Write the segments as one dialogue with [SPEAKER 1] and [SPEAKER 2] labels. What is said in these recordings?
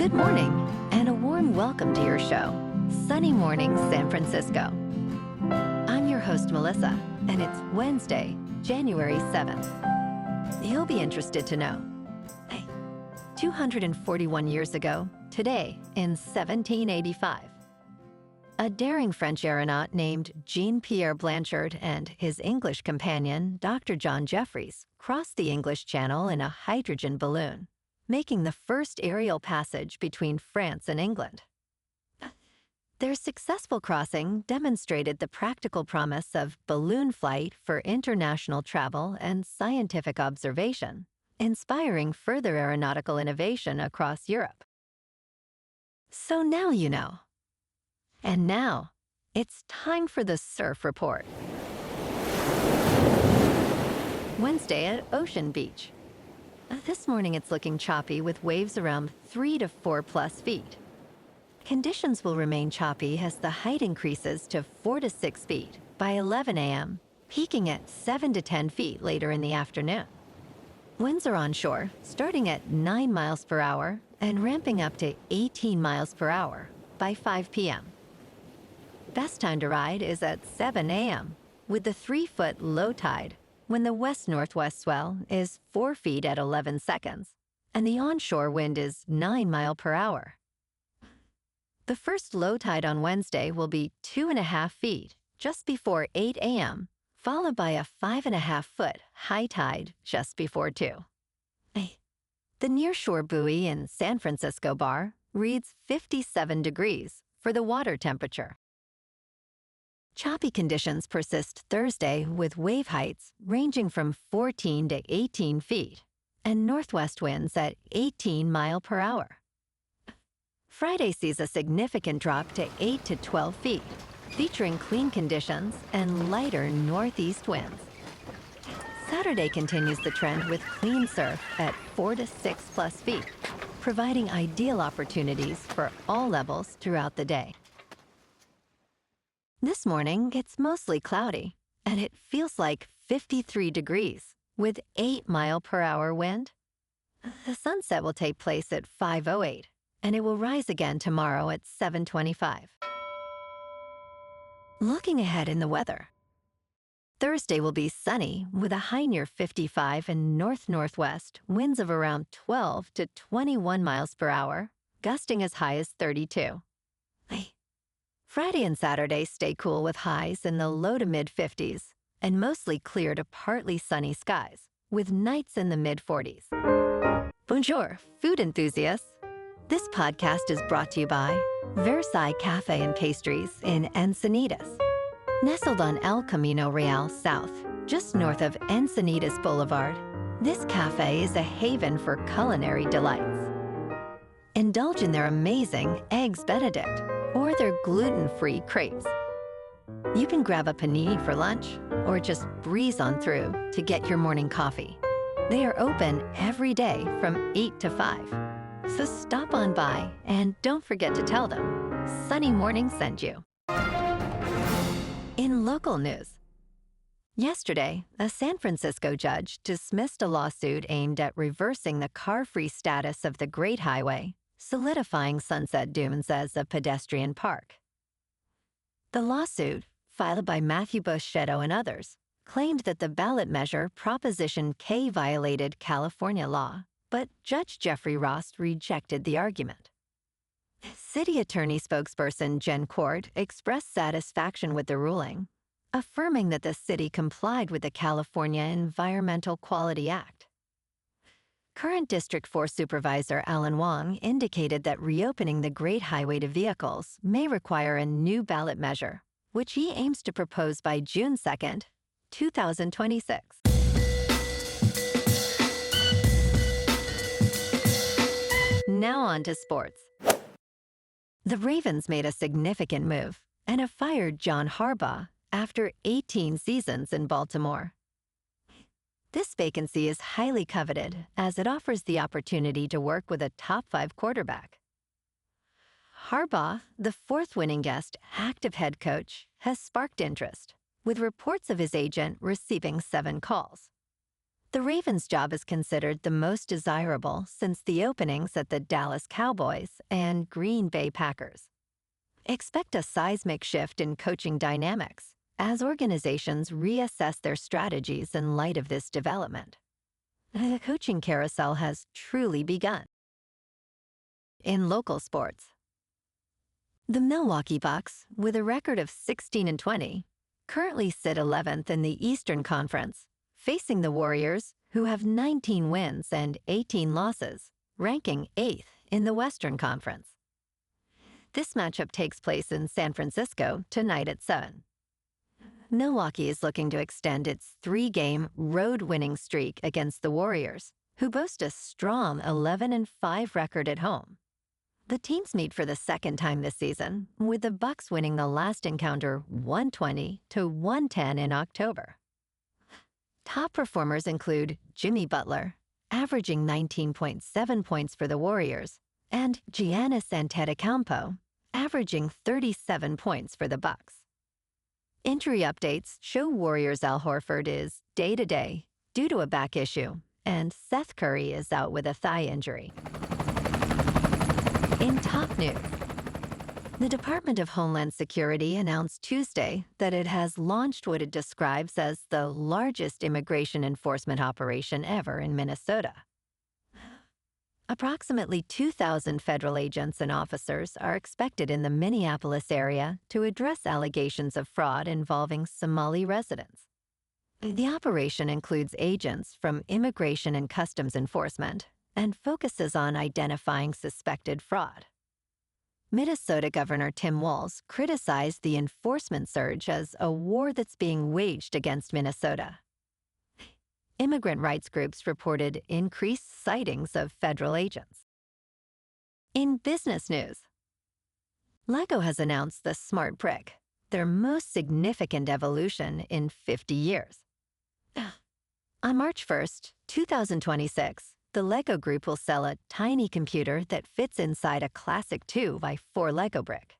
[SPEAKER 1] Good morning, and a warm welcome to your show, Sunny Mornings San Francisco. I'm your host, Melissa, and it's Wednesday, January 7th. You'll be interested to know. 241 years ago, today, in 1785, a daring French aeronaut named Jean-Pierre Blanchard and his English companion, Dr. John Jeffries, crossed the English Channel in a hydrogen balloon, making the first aerial passage between France and England. Their successful crossing demonstrated the practical promise of balloon flight for international travel and scientific observation, inspiring further aeronautical innovation across Europe. So now you know. And now, it's time for the Surf Report. Wednesday at Ocean Beach. This morning it's looking choppy with waves around 3 to 4 plus feet. Conditions will remain choppy as the height increases to 4 to 6 feet by 11 a.m., peaking at 7 to 10 feet later in the afternoon. Winds are onshore, starting at 9 miles per hour and ramping up to 18 miles per hour by 5 p.m. Best time to ride is at 7 a.m. with the 3-foot low tide when the west-northwest swell is 4 feet at 11 seconds and the onshore wind is 9 miles per hour. The first low tide on Wednesday will be 2.5 feet just before 8 a.m., followed by a 5.5-foot high tide just before 2. The nearshore buoy in San Francisco Bar reads 57 degrees for the water temperature. Choppy conditions persist Thursday with wave heights ranging from 14 to 18 feet and northwest winds at 18 miles per hour. Friday sees a significant drop to 8 to 12 feet, featuring clean conditions and lighter northeast winds. Saturday continues the trend with clean surf at 4 to 6 plus feet, providing ideal opportunities for all levels throughout the day. This morning, it's mostly cloudy, and it feels like 53 degrees with 8 mile per hour wind. The sunset will take place at 5:08, and it will rise again tomorrow at 7:25. Looking ahead in the weather. Thursday will be sunny with a high near 55 and north-northwest, winds of around 12 to 21 miles per hour, gusting as high as 32. Friday and Saturday stay cool with highs in the low to mid-50s and mostly clear to partly sunny skies, with nights in the mid-40s. Bonjour, food enthusiasts. This podcast is brought to you by Versailles Cafe and Pastries in Encinitas. Nestled on El Camino Real South, just north of Encinitas Boulevard, this cafe is a haven for culinary delights. Indulge in their amazing Eggs Benedict or their gluten-free crepes. You can grab a panini for lunch or just breeze on through to get your morning coffee. They are open every day from 8 to 5. So stop on by and don't forget to tell them Sunny Morning sent you. In local news, yesterday, a San Francisco judge dismissed a lawsuit aimed at reversing the car-free status of the Great Highway, solidifying Sunset Dunes as a pedestrian park. The lawsuit, filed by Matthew Boschetto and others, claimed that the ballot measure Proposition K violated California law, but Judge Jeffrey Ross rejected the argument. City Attorney spokesperson Jen Court expressed satisfaction with the ruling, affirming that the city complied with the California Environmental Quality Act. Current District 4 Supervisor Alan Wong indicated that reopening the Great Highway to vehicles may require a new ballot measure, which he aims to propose by June 2nd, 2026. Now on to sports. The Ravens made a significant move and have fired John Harbaugh after 18 seasons in Baltimore. This vacancy is highly coveted as it offers the opportunity to work with a top 5 quarterback. Harbaugh, the 4th winning guest active head coach, has sparked interest, with reports of his agent receiving 7 calls. The Ravens' job is considered the most desirable since the openings at the Dallas Cowboys and Green Bay Packers. Expect a seismic shift in coaching dynamics as organizations reassess their strategies in light of this development. The coaching carousel has truly begun. In local sports, the Milwaukee Bucks, with a record of 16-20, currently sit 11th in the Eastern Conference, facing the Warriors, who have 19 wins and 18 losses, ranking 8th in the Western Conference. This matchup takes place in San Francisco tonight at 7. Milwaukee is looking to extend its 3-game road-winning streak against the Warriors, who boast a strong 11-5 record at home. The teams meet for the second time this season, with the Bucks winning the last encounter 120-110 in October. Top performers include Jimmy Butler, averaging 19.7 points for the Warriors, and Giannis Antetokounmpo, averaging 37 points for the Bucks. Injury updates show Warriors' Al Horford is day-to-day due to a back issue, and Seth Curry is out with a thigh injury. In top news, the Department of Homeland Security announced Tuesday that it has launched what it describes as the largest immigration enforcement operation ever in Minnesota. Approximately 2,000 federal agents and officers are expected in the Minneapolis area to address allegations of fraud involving Somali residents. The operation includes agents from Immigration and Customs Enforcement and focuses on identifying suspected fraud. Minnesota Governor Tim Walz criticized the enforcement surge as a war that's being waged against Minnesota. Immigrant rights groups reported increased sightings of federal agents. In business news, LEGO has announced the Smart Brick, their most significant evolution in 50 years. On March 1st, 2026, the LEGO Group will sell a tiny computer that fits inside a classic 2x4 LEGO brick.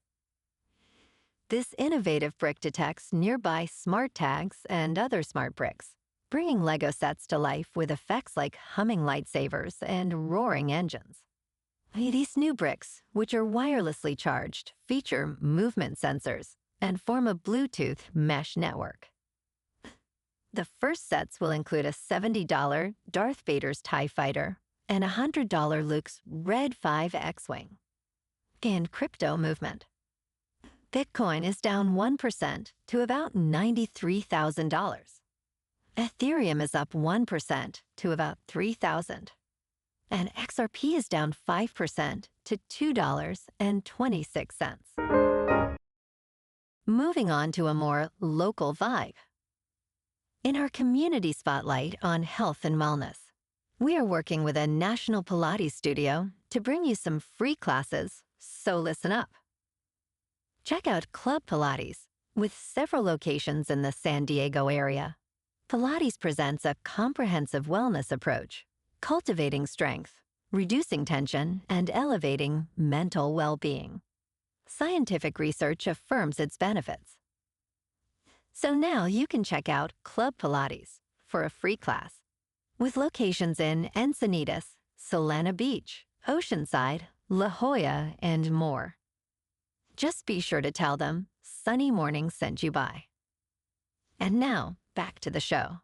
[SPEAKER 1] This innovative brick detects nearby smart tags and other smart bricks, bringing LEGO sets to life with effects like humming lightsabers and roaring engines. These new bricks, which are wirelessly charged, feature movement sensors and form a Bluetooth mesh network. The first sets will include a $70 Darth Vader's TIE Fighter and a $100 Luke's Red 5 X-Wing. In crypto movement, Bitcoin is down 1% to about $93,000. Ethereum is up 1% to about $3,000. And XRP is down 5% to $2.26. Moving on to a more local vibe. In our community spotlight on health and wellness, we are working with a national Pilates studio to bring you some free classes, so listen up. Check out Club Pilates, with several locations in the San Diego area. Pilates presents a comprehensive wellness approach, cultivating strength, reducing tension, and elevating mental well-being. Scientific research affirms its benefits. So now you can check out Club Pilates for a free class, with locations in Encinitas, Solana Beach, Oceanside, La Jolla, and more. Just be sure to tell them Sunny Morning sent you by. And now, back to the show.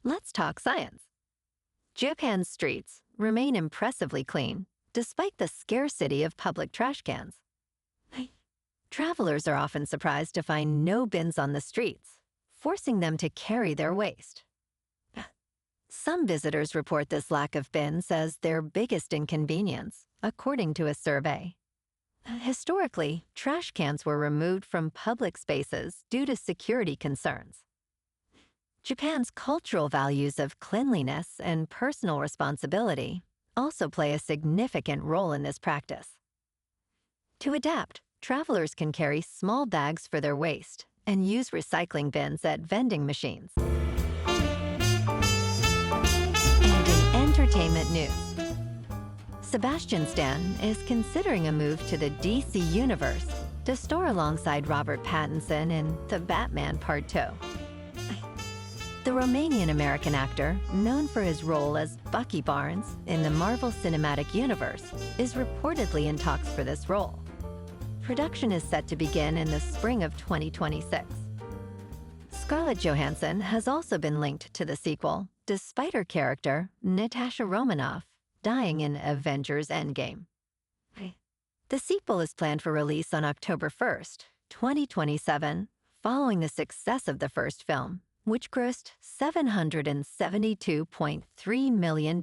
[SPEAKER 1] Let's talk science. Japan's streets remain impressively clean, despite the scarcity of public trash cans. Travelers are often surprised to find no bins on the streets, forcing them to carry their waste. Some visitors report this lack of bins as their biggest inconvenience, according to a survey. Historically, trash cans were removed from public spaces due to security concerns. Japan's cultural values of cleanliness and personal responsibility also play a significant role in this practice. To adapt, travelers can carry small bags for their waste and use recycling bins at vending machines. And in entertainment news, Sebastian Stan is considering a move to the DC Universe to star alongside Robert Pattinson in The Batman Part 2. The Romanian-American actor, known for his role as Bucky Barnes in the Marvel Cinematic Universe, is reportedly in talks for this role. Production is set to begin in the spring of 2026. Scarlett Johansson has also been linked to the sequel, despite her character, Natasha Romanoff, dying in Avengers Endgame. The sequel is planned for release on October 1st, 2027, following the success of the first film, which grossed $772.3 million.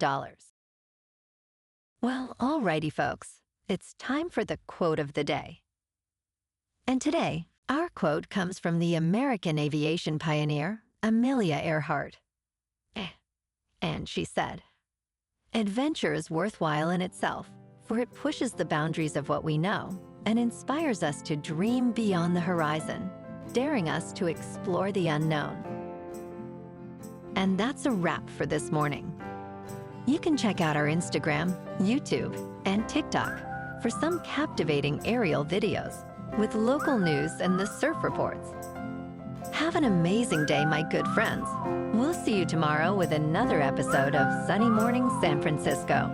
[SPEAKER 1] Well, alrighty, folks, it's time for the quote of the day. And today, our quote comes from the American aviation pioneer, Amelia Earhart. And she said, "Adventure is worthwhile in itself, for it pushes the boundaries of what we know and inspires us to dream beyond the horizon, daring us to explore the unknown." And that's a wrap for this morning. You can check out our Instagram, YouTube, and TikTok for some captivating aerial videos with local news and the surf reports. Have an amazing day, my good friends. We'll see you tomorrow with another episode of Sunny Morning San Francisco.